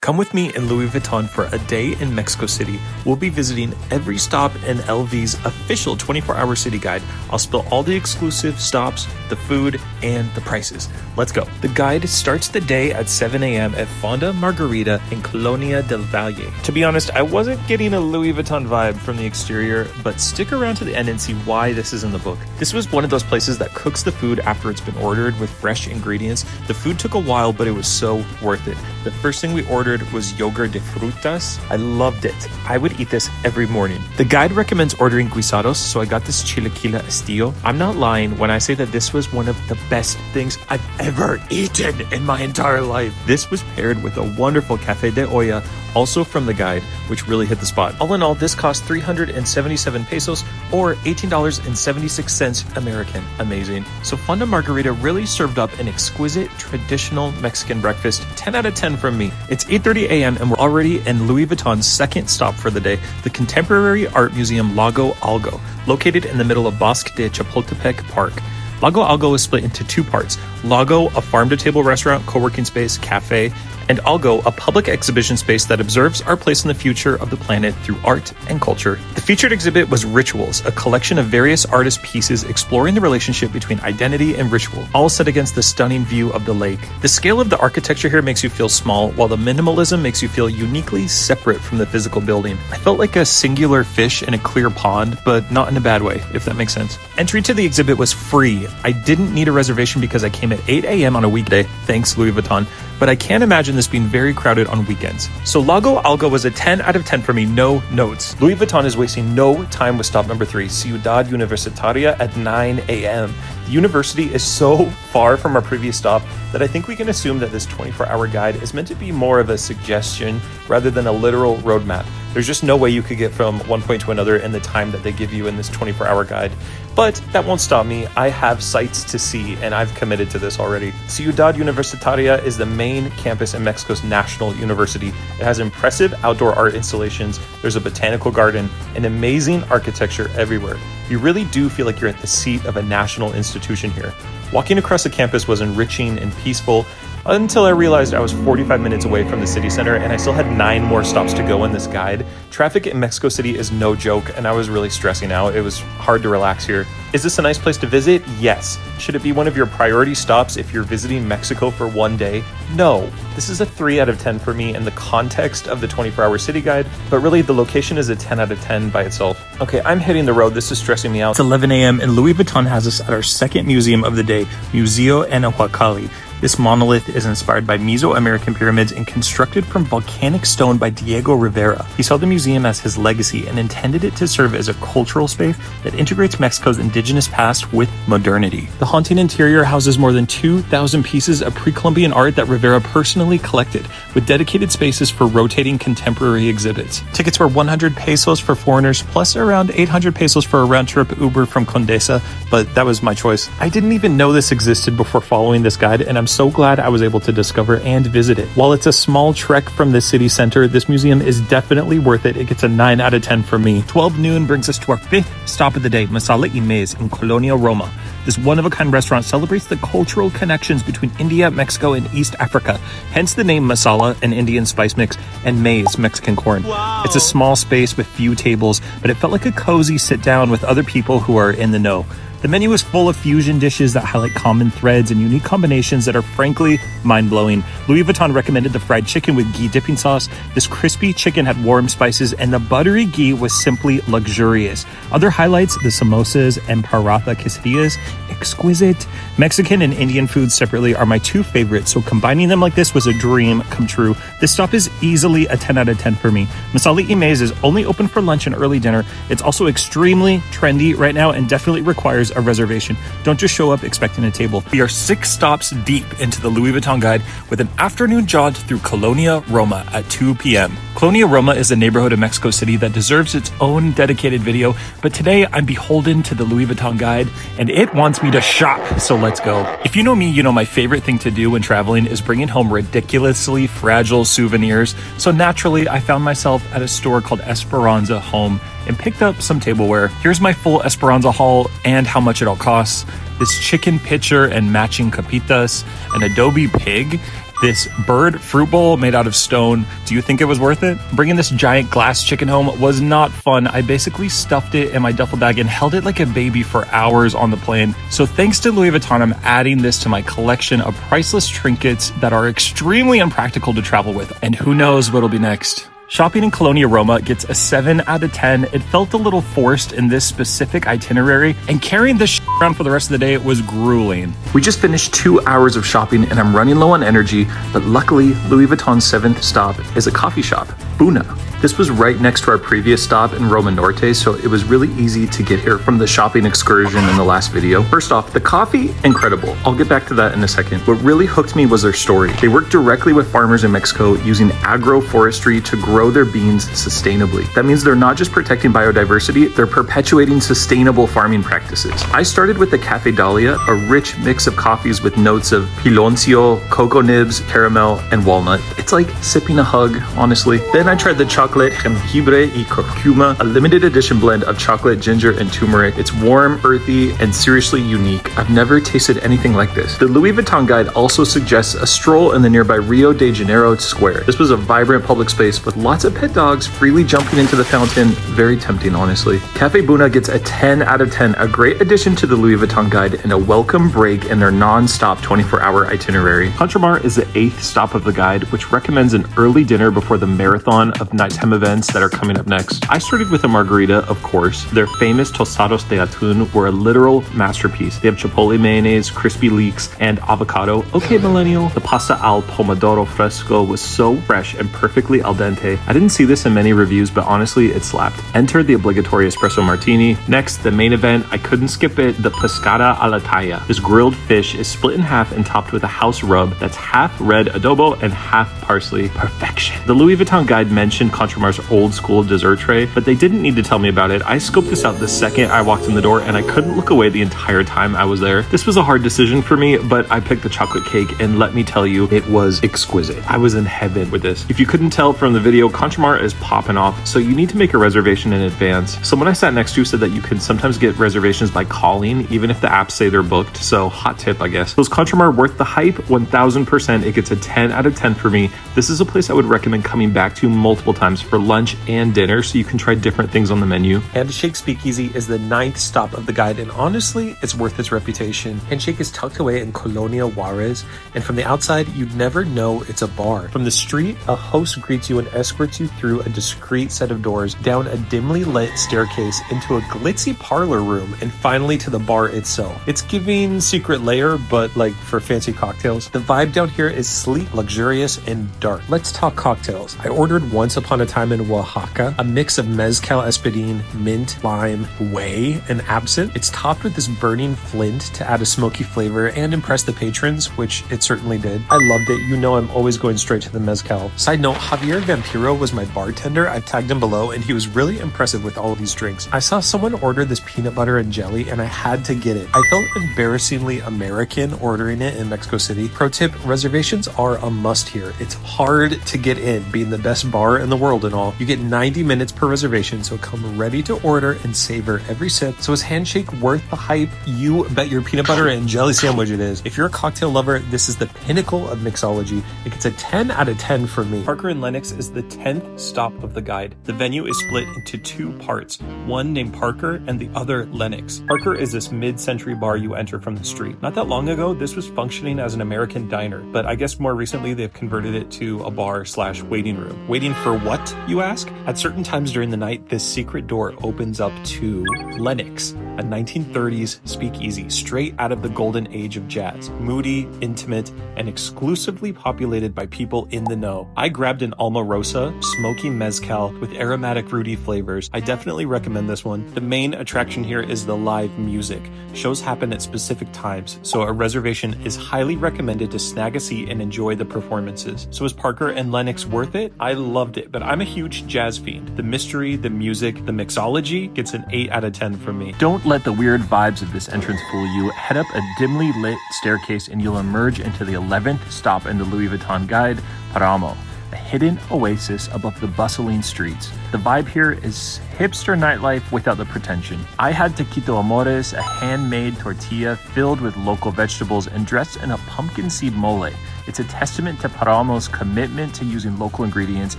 Come with me in Louis Vuitton for a day in Mexico City. We'll be visiting every stop in LV's official 24-hour city guide. I'll spill all the exclusive stops, the food, and the prices. Let's go. The guide starts the day at 7 a.m. at Fonda Margarita in Colonia del Valle. To be honest, I wasn't getting a Louis Vuitton vibe from the exterior, but stick around to the end and see why this is in the book. This was one of those places that cooks the food after it's been ordered with fresh ingredients. The food took a while, but it was so worth it. The first thing we ordered was yogurt de frutas. I loved it. I would eat this every morning. The guide recommends ordering guisados, so I got this chilaquila estilo. I'm not lying when I say that this was one of the best things I've ever eaten in my entire life. This was paired with a wonderful café de olla, also from the guide, which really hit the spot. All in all, this cost 377 pesos or $18.76 American. Amazing. So Fonda Margarita really served up an exquisite traditional Mexican breakfast. 10 out of 10 from me. It's 8:30 a.m. and we're already in Louis Vuitton's second stop for the day, the contemporary art museum Lago Algo, located in the middle of Bosque de Chapultepec Park. Lago Algo is split into two parts. Lago, a farm-to-table restaurant, co-working space, cafe, and Algo, a public exhibition space that observes our place in the future of the planet through art and culture. The featured exhibit was Rituals, a collection of various artist pieces exploring the relationship between identity and ritual, all set against the stunning view of the lake. The scale of the architecture here makes you feel small, while the minimalism makes you feel uniquely separate from the physical building. I felt like a singular fish in a clear pond, but not in a bad way, if that makes sense. Entry to the exhibit was free. I didn't need a reservation because I came at 8 a.m. on a weekday, thanks Louis Vuitton, but I can't imagine this being very crowded on weekends. So Lago Algo was a 10 out of 10 for me, no notes. Louis Vuitton is wasting no time with stop number 3, Ciudad Universitaria at 9 a.m. The university is so far from our previous stop that I think we can assume that this 24-hour guide is meant to be more of a suggestion rather than a literal roadmap. There's just no way you could get from one point to another in the time that they give you in this 24-hour guide. But that won't stop me. I have sights to see, and I've committed to this already. Ciudad Universitaria is the main campus in Mexico's national university. It has impressive outdoor art installations. There's a botanical garden and amazing architecture everywhere. You really do feel like you're at the seat of a national institution here. Walking across the campus was enriching and peaceful until I realized I was 45 minutes away from the city center and I still had 9 more stops to go in this guide. Traffic in Mexico City is no joke, and I was really stressing out. It was hard to relax here. Is this a nice place to visit? Yes. Should it be one of your priority stops if you're visiting Mexico for one day? No. This is a 3 out of 10 for me in the context of the 24-hour city guide, but really the location is a 10 out of 10 by itself. Okay, I'm hitting the road. This is stressing me out. It's 11 a.m. and Louis Vuitton has us at our second museum of the day, Museo Anahuacalli. This monolith is inspired by Mesoamerican pyramids and constructed from volcanic stone by Diego Rivera. He saw the museum as his legacy and intended it to serve as a cultural space that integrates Mexico's indigenous past with modernity. The haunting interior houses more than 2,000 pieces of pre-Columbian art that Rivera personally collected, with dedicated spaces for rotating contemporary exhibits. Tickets were 100 pesos for foreigners, plus around 800 pesos for a round-trip Uber from Condesa, but that was my choice. I didn't even know this existed before following this guide, and I'm so glad I was able to discover and visit it. While it's a small trek from the city center, this museum is definitely worth it. It gets a 9 out of 10 from me. 12 noon brings us to our 5th stop of the day, Masala y Maize in Colonia, Roma. This one-of-a-kind restaurant celebrates the cultural connections between India, Mexico, and East Africa, hence the name masala, an Indian spice mix, and maize, Mexican corn. Wow. It's a small space with few tables, but it felt like a cozy sit-down with other people who are in the know. The menu is full of fusion dishes that highlight common threads and unique combinations that are frankly mind-blowing. Louis Vuitton recommended the fried chicken with ghee dipping sauce. This crispy chicken had warm spices, and the buttery ghee was simply luxurious. Other highlights, the samosas and paratha quesadillas, exquisite. Mexican and Indian foods separately are my 2 favorites, so combining them like this was a dream come true. This stop is easily a 10 out of 10 for me. Masala y Maize is only open for lunch and early dinner. It's also extremely trendy right now and definitely requires a reservation. Don't just show up expecting a table. We are 6 stops deep into the Louis Vuitton guide with an afternoon jaunt through Colonia, Roma at 2 p.m. Colonia, Roma is a neighborhood of Mexico City that deserves its own dedicated video, but today I'm beholden to the Louis Vuitton guide and it wants me to shop, so let's go. If you know me, you know my favorite thing to do when traveling is bringing home ridiculously fragile souvenirs, so naturally I found myself at a store called Esperanza Home and picked up some tableware. Here's my full Esperanza haul and how much it all costs. This chicken pitcher and matching capitas, an adobe pig, This bird fruit bowl made out of stone, do you think it was worth it? Bringing this giant glass chicken home was not fun. I basically stuffed it in my duffel bag and held it like a baby for hours on the plane. So thanks to Louis Vuitton, I'm adding this to my collection of priceless trinkets that are extremely impractical to travel with. And who knows what'll be next. Shopping in Colonia Roma gets a 7 out of 10. It felt a little forced in this specific itinerary, and carrying this around for the rest of the day was grueling. We just finished 2 hours of shopping and I'm running low on energy, but luckily Louis Vuitton's 7th stop is a coffee shop, Buna. This was right next to our previous stop in Roma Norte, so it was really easy to get here from the shopping excursion in the last video. First off, the coffee, incredible. I'll get back to that in a second. What really hooked me was their story. They work directly with farmers in Mexico using agroforestry to grow their beans sustainably. That means they're not just protecting biodiversity, they're perpetuating sustainable farming practices. I started with the Cafe Dahlia, a rich mix of coffees with notes of piloncillo, cocoa nibs, caramel, and walnut. It's like sipping a hug, honestly. Then I tried the chocolate jengibre y curcuma, a limited edition blend of chocolate, ginger, and turmeric. It's warm, earthy, and seriously unique. I've never tasted anything like this. The Louis Vuitton guide also suggests a stroll in the nearby Rio de Janeiro square. This was a vibrant public space with lots of pet dogs freely jumping into the fountain. Very tempting, honestly. Cafe Buna gets a 10 out of 10, a great addition to the Louis Vuitton guide and a welcome break in their non-stop 24-hour itinerary. Contramar is the 8th stop of the guide, which recommends an early dinner before the marathon of nighttime events that are coming up next. I started with a margarita, of course. Their famous tostados de atún were a literal masterpiece. They have chipotle mayonnaise, crispy leeks, and avocado. Okay, millennial. The pasta al pomodoro fresco was so fresh and perfectly al dente. I didn't see this in many reviews, but honestly, it slapped. Enter the obligatory espresso martini. Next, the main event, I couldn't skip it, the pescada a la talla. This grilled fish is split in half and topped with a house rub that's half red adobo and half parsley. Perfection. The Louis Vuitton guide mentioned Contramar's old school dessert tray, but they didn't need to tell me about it. I scoped this out the second I walked in the door and I couldn't look away the entire time I was there. This was a hard decision for me, but I picked the chocolate cake and let me tell you, it was exquisite. I was in heaven with this. If you couldn't tell from the video, Contramar is popping off, so you need to make a reservation in advance. Someone I sat next to said that you can sometimes get reservations by calling, even if the apps say they're booked, so hot tip, I guess. Was Contramar worth the hype? 1000%. It gets a 10 out of 10 for me. This is a place I would recommend coming back to multiple times for lunch and dinner, so you can try different things on the menu. Handshake Speakeasy is the 9th stop of the guide, and honestly, it's worth its reputation. Handshake is tucked away in Colonia Juarez, and from the outside, you'd never know it's a bar. From the street, a host greets you and escorts you through a discreet set of doors, down a dimly lit staircase, into a glitzy parlor room, and finally to the bar itself. It's giving secret lair, but like for fancy cocktails. The vibe down here is sleek, luxurious, and dark. Let's talk cocktails. I ordered Once Upon a Time in Oaxaca, a mix of mezcal espadín, mint, lime, whey, and absinthe. It's topped with this burning flint to add a smoky flavor and impress the patrons, which it certainly did. I loved it. You know I'm always going straight to the mezcal. Side note, Javier Vampiro was my bartender. I've tagged him below, and he was really impressive with all of these drinks. I saw someone order this peanut butter and jelly, and I had to get it. I felt embarrassingly American ordering it in Mexico City. Pro tip, reservations are a must here. It's hard to get in, being the best bar in the world and all. You get 90 minutes per reservation, so come ready to order and savor every sip. So is Handshake worth the hype? You bet your peanut butter and jelly sandwich it is. If you're a cocktail lover, this is the pinnacle of mixology. It gets a 10 out of 10 for me. Parker and Lennox is the 10th stop of the guide. The venue is split into 2 parts, one named Parker and the other Lennox. Parker is this mid-century bar you enter from the street. Not that long ago, this was functioning as an American diner, but I guess more recently they've converted it to a bar/waiting room. Waiting for what, you ask? At certain times during the night, this secret door opens up to Lennox, a 1930s speakeasy straight out of the golden age of jazz. Moody, intimate, and exclusively populated by people in the know. I grabbed an Alma Rosa, smoky mezcal with aromatic fruity flavors. I definitely recommend this one. The main attraction here is the live music. Shows happen at specific times, so a reservation is highly recommended to snag a seat and enjoy the performances. So is Parker and Lennox worth it? I loved it, but I'm a huge jazz fiend. The mystery, the music, the mixology gets an 8 out of 10 from me. Don't let the weird vibes of this entrance fool you. Head up a dimly lit staircase and you'll emerge into the 11th stop in the Louis Vuitton guide, Paramo, a hidden oasis above the bustling streets. The vibe here is hipster nightlife without the pretension. I had taquito amores, a handmade tortilla filled with local vegetables and dressed in a pumpkin seed mole. It's a testament to Paralmo's commitment to using local ingredients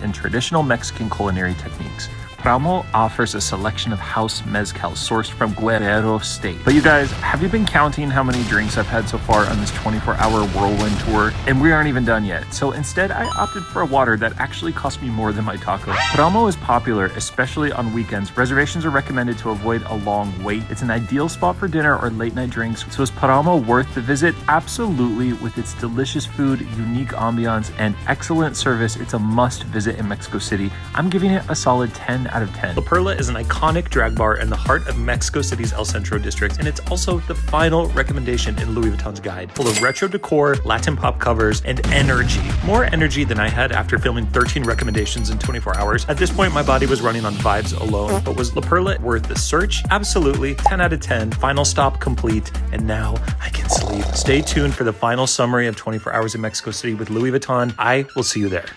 and traditional Mexican culinary techniques. Paralmo offers a selection of house mezcal sourced from Guerrero State. But you guys, have you been counting how many drinks I've had so far on this 24-hour whirlwind tour? And we aren't even done yet. So instead, I opted for a water that actually cost me more than my taco. Paralmo is popular, especially on weekends. Reservations are recommended to avoid a long wait. It's an ideal spot for dinner or late night drinks. So is Paralmo worth the visit? Absolutely. With its delicious food, unique ambiance, and excellent service, it's a must visit in Mexico City. I'm giving it a solid 10 out of 10. La Perla is an iconic drag bar in the heart of Mexico City's El Centro district, and it's also the final recommendation in Louis Vuitton's guide. Full of retro decor, Latin pop covers, and energy. More energy than I had after filming 13 recommendations in 24 hours. At this point, my body was running on vibes alone. But was La Perla worth the search? Absolutely. 10 out of 10. Final stop complete, and now I can sleep. Stay tuned for the final summary of 24 hours in Mexico City with Louis Vuitton. I will see you there.